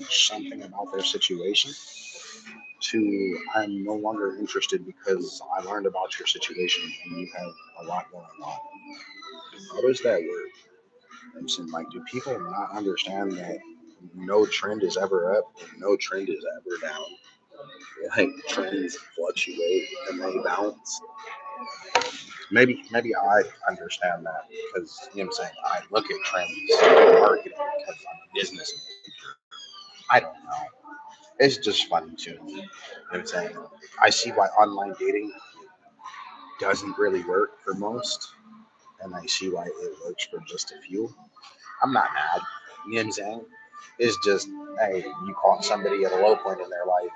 something about their situation to I'm no longer interested because I learned about your situation and you have a lot going on. How does that work? I'm saying, like, do people not understand that no trend is ever up and no trend is ever down? Like, trends fluctuate and they bounce. Maybe I understand that because you know what I'm saying. I look at trends in marketing because I'm a business major. I don't know. It's just funny to me. You know what I'm saying? I see why online dating doesn't really work for most, and I see why it works for just a few. I'm not mad. You know what I'm saying? It's just, hey, you caught somebody at a low point in their life.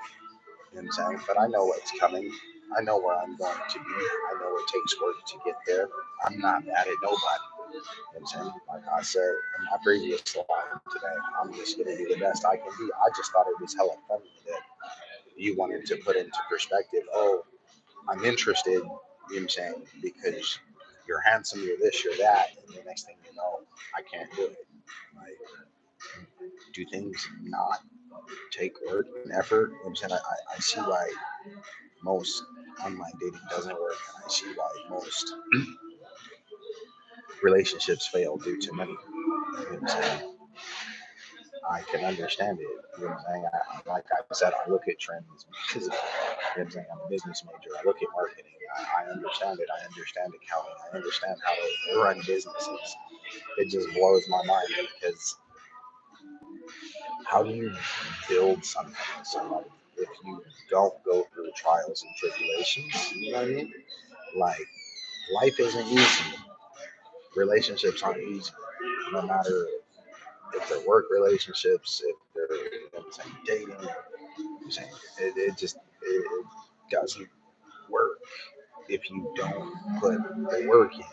You know what I'm saying? But I know what's coming. I know where I'm going to be. I know it takes work to get there. I'm not mad at nobody. You know what I'm saying? Like I said in my previous line today, I'm just going to do the best I can be. I just thought it was hella funny that you wanted to put into perspective, oh, I'm interested, you know what I'm saying, because you're handsome, you're this, you're that, and the next thing you know, I can't do it. Like, do things not take work and effort? You know what I'm saying? I see why most online dating doesn't work, and I see why most relationships fail due to money. You know what I'm saying? I can understand it. You know what I'm saying? Like I said, I look at trends because you know what I'm saying? I'm a business major. I look at marketing. I understand it. I understand accounting. I understand how to run businesses. It just blows my mind because how do you build something with somebody if you don't go through trials and tribulations? You know what I mean? Like, life isn't easy. Relationships aren't easy. No matter if they're work relationships, if they're you know what I'm saying, dating, I'm saying it doesn't work if you don't put the work in.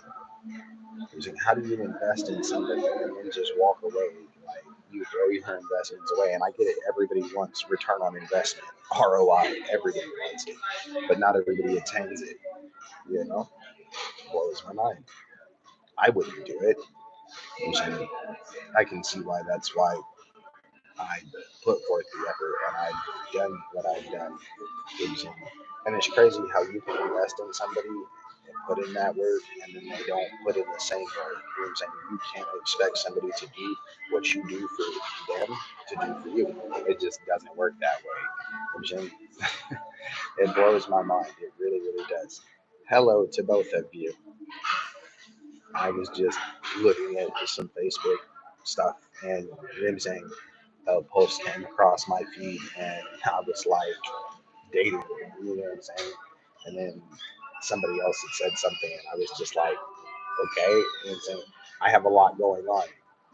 I'm saying, how do you invest in somebody and then just walk away? Like, you throw your investments away, and I get it. Everybody wants return on investment, ROI. Everybody wants it, but not everybody attains it. You know, blows my mind. I wouldn't do it. I'm saying, I can see why. That's why I put forth the effort and I've done what I've done. And it's crazy how you can invest in somebody and put in that work and then they don't put in the same work. You know what I'm saying? You can't expect somebody to do what you do for them to do for you. It just doesn't work that way. You know what I'm saying? It blows my mind. It really, really does. Hello to both of you. I was just looking at some Facebook stuff and you know what I'm saying? A post came across my feed and I was like, dating, you know what I'm saying? And then somebody else had said something, and I was just like, okay, you know what I'm saying? I have a lot going on,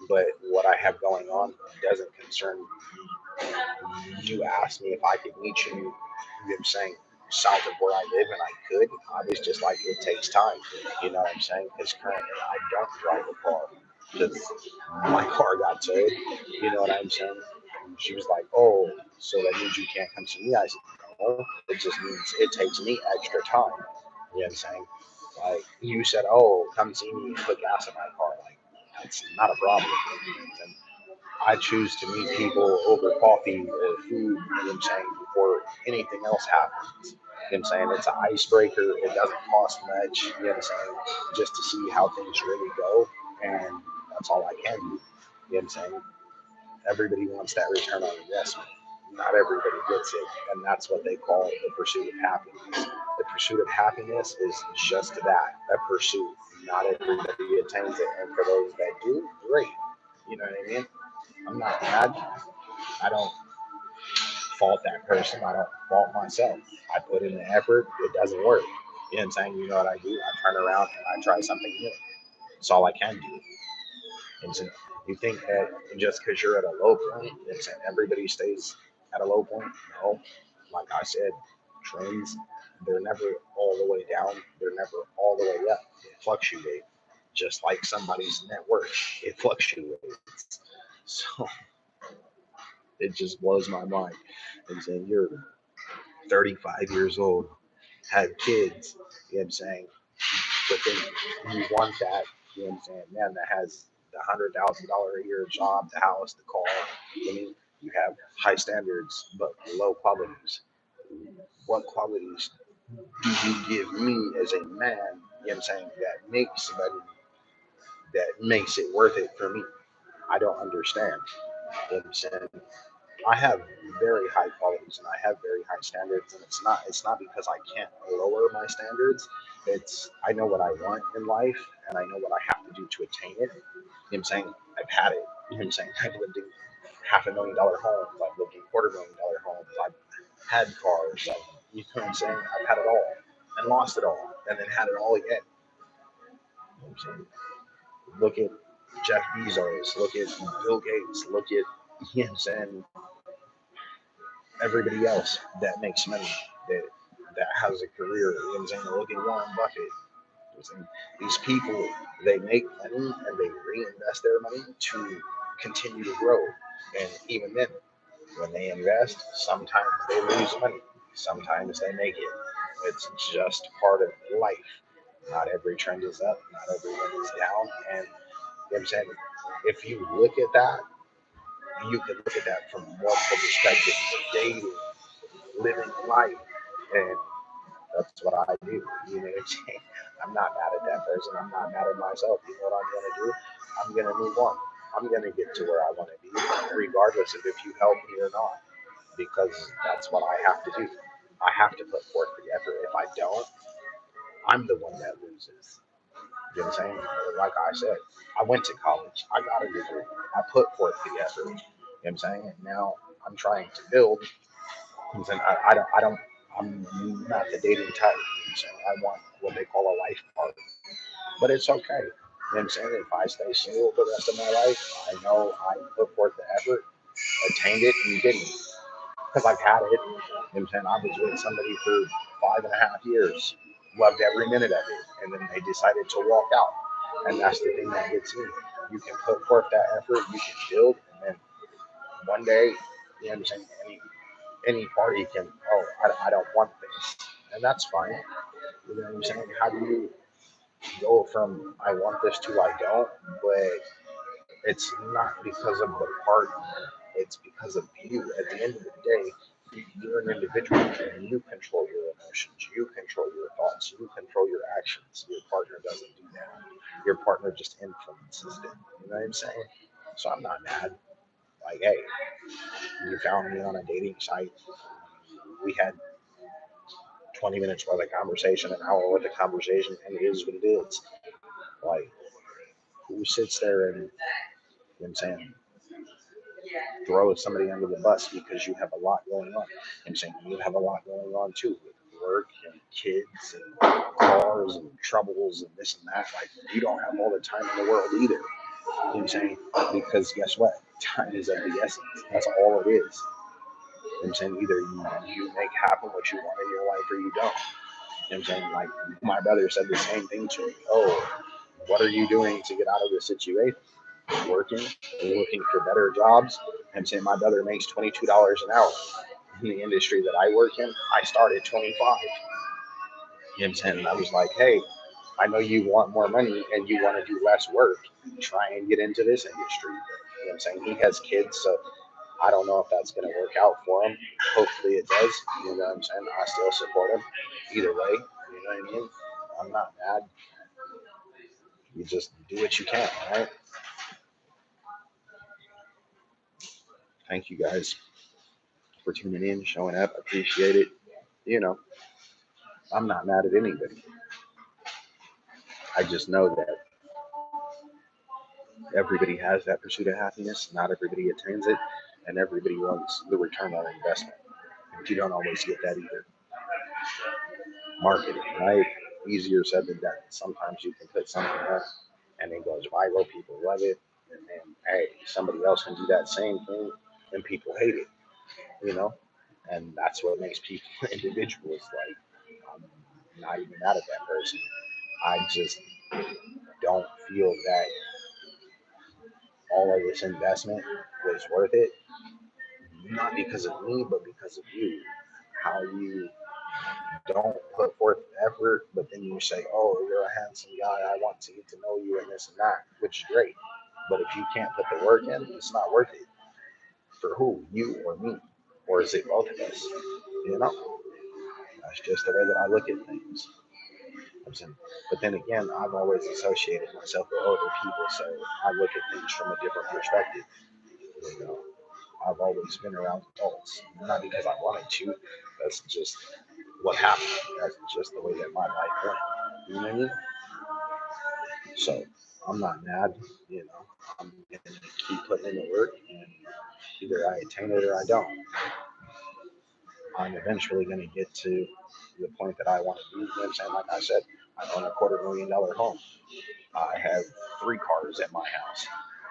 but what I have going on doesn't concern you. You asked me if I could meet you, you know what I'm saying, south of where I live, and I could. I was just like, it takes time, you know what I'm saying? Because currently I don't drive a car because my car got towed, you know what I'm saying? And she was like, oh, so that means you can't come see me. I said, no, it just means it takes me extra time. You know what I'm saying? Like, you said, oh, come see me and put gas in my car. Like, that's not a problem. And I choose to meet people over coffee or food, you know what I'm saying, before anything else happens. You know what I'm saying? It's an icebreaker. It doesn't cost much, you know what I'm saying, just to see how things really go. And that's all I can do. You know what I'm saying? Everybody wants that return on investment. Not everybody gets it, and that's what they call the pursuit of happiness. The pursuit of happiness is just that, a pursuit. Not everybody attains it, and for those that do, great. You know what I mean? I'm not mad. I don't fault that person. I don't fault myself. I put in the effort. It doesn't work. You know what I'm saying? You know what I do? I turn around and I try something new. That's all I can do. And so you think that just because you're at a low point, it's everybody stays at a low point? No. Like I said, trends, they're never all the way down. They're never all the way up. They fluctuate. Just like somebody's net worth, it fluctuates. So it just blows my mind. And saying you're 35 years old, have kids, you know what I'm saying? But then you want that, you know what I'm saying, man that has the $100,000 a year job, the house, the car. I mean, You have high standards but low qualities. What qualities do you give me as a man, you know what I'm saying, that makes it worth it for me? I don't understand. You know what I'm saying? I have very high qualities and I have very high standards, and it's not because I can't lower my standards. It's I know what I want in life and I know what I have to do to attain it. You know what I'm saying? I've had it. You know what I'm saying? I've lived in $500,000 homes, I've lived in $250,000 homes, I've had cars, you know what I'm saying? I've had it all and lost it all and then had it all again. You know what I'm saying? Look at Jeff Bezos, look at Bill Gates, look at you know what I'm saying, everybody else that makes money, that that has a career. You know what I'm saying? Look at Warren Buffett. You know what I'm saying? These people, they make money and they reinvest their money to continue to grow. And even then, when they invest, sometimes they lose money, sometimes they make it. It's just part of life. Not every trend is up, not every one is down. And you know what I'm saying? If you look at that, you can look at that from multiple perspectives, dating, living life. And that's what I do. You know what I'm saying? I'm not mad at that person. I'm not mad at myself. You know what I'm going to do? I'm going to move on. I'm going to get to where I want to be, regardless of if you help me or not, because that's what I have to do. I have to put forth the effort. If I don't, I'm the one that loses. You know what I'm saying? Like I said, I went to college. I got a degree. I put forth the effort. You know what I'm saying? And now I'm trying to build. I'm saying I'm not the dating type. I'm saying I want what they call a life partner, but it's okay. You know what I'm saying? If I stay single for the rest of my life, I know I put forth the effort, attained it, and didn't. Because I've had it. You know what I'm saying? I was with somebody for 5.5 years, loved every minute of it, and then they decided to walk out. And that's the thing that gets me. You can put forth that effort, you can build, and then one day, you know what I'm saying? Any party can, oh, I don't want this. And that's fine. You know what I'm saying? How do you go from I want this to I don't? But it's not because of the partner, it's because of you. At the end of the day, you're an individual and you control your emotions, you control your thoughts, you control your actions. Your partner doesn't do that. Your partner just influences them. You know what I'm saying? So I'm not mad. Like, hey, you found me on a dating site. We had 20 minutes worth of conversation, an hour worth of conversation, and it is what it is. Like, who sits there and, you know what I'm saying, throw somebody under the bus because you have a lot going on? I'm saying you have a lot going on too, with work and kids and cars and troubles and this and that. Like, you don't have all the time in the world either. You know what I'm saying? Because guess what? Time is of the essence. That's all it is. You know what I'm saying? Either you make happen what you want in your life or you don't. You know what I'm saying? Like, my brother said the same thing to me. Oh, what are you doing to get out of this situation? Working, looking for better jobs. I'm saying my brother makes $22 an hour. In the industry that I work in, I started 25. You know what I'm saying? I was like, hey, I know you want more money and you want to do less work. Try and get into this industry. You know what I'm saying? He has kids, so I don't know if that's going to work out for him. Hopefully it does. You know what I'm saying? I still support him either way. You know what I mean? I'm not mad. You just do what you can, right? Thank you guys for tuning in, showing up. Appreciate it. You know, I'm not mad at anybody. I just know that everybody has that pursuit of happiness. Not everybody attains it, and everybody wants the return on investment. But you don't always get that either. Marketing, right? Easier said than done. Sometimes you can put something up and it goes viral, people love it, and then hey, somebody else can do that same thing and people hate it, you know? And that's what makes people individuals. Like, I'm not even mad at that person. I just don't feel that all of this investment was worth it. Not because of me, but because of you. How you don't put forth effort, but then you say, "Oh, you're a handsome guy. I want to get to know you and this and that," which is great. But if you can't put the work in, it's not worth it. For who? You or me? Or is it both of us? You know, that's just the way that I look at things. I'm saying- But then again, I've always associated myself with older people, so I look at things from a different perspective. You know, I've always been around adults, not because I wanted to. That's just what happened. That's just the way that my life went. You know what I mean? So I'm not mad. You know, I'm gonna keep putting in the work, and either I attain it or I don't. I'm eventually gonna get to the point that I want to be. You know what I'm saying? Like I said, I own a $250,000 home. I have 3 cars at my house.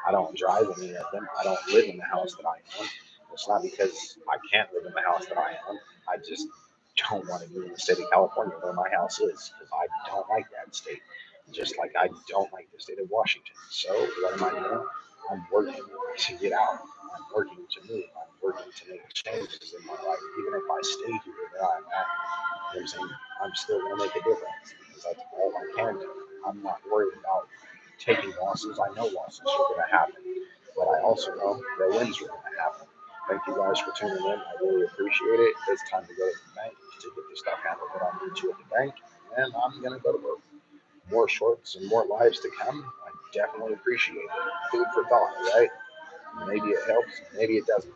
I don't drive any of them. I don't live in the house that I own. It's not because I can't live in the house that I own. I just don't want to be in the state of California where my house is because I don't like that state. Just like I don't like the state of Washington. So what am I doing? I'm working to get out. I'm working to move. I'm working to make changes in my life. Even if I stay here where I'm at, you know what I'm saying? I'm still going to make a difference because that's all I can do. I'm not worried about taking losses. I know losses are going to happen, but I also know that wins are going to happen. Thank you guys for tuning in. I really appreciate it. It's time to go to the bank to get the stuff handled that I need to at the bank, and I'm going to go to work. More shorts and more lives to come. I definitely appreciate it. Food for thought, right? Maybe it helps, maybe it doesn't.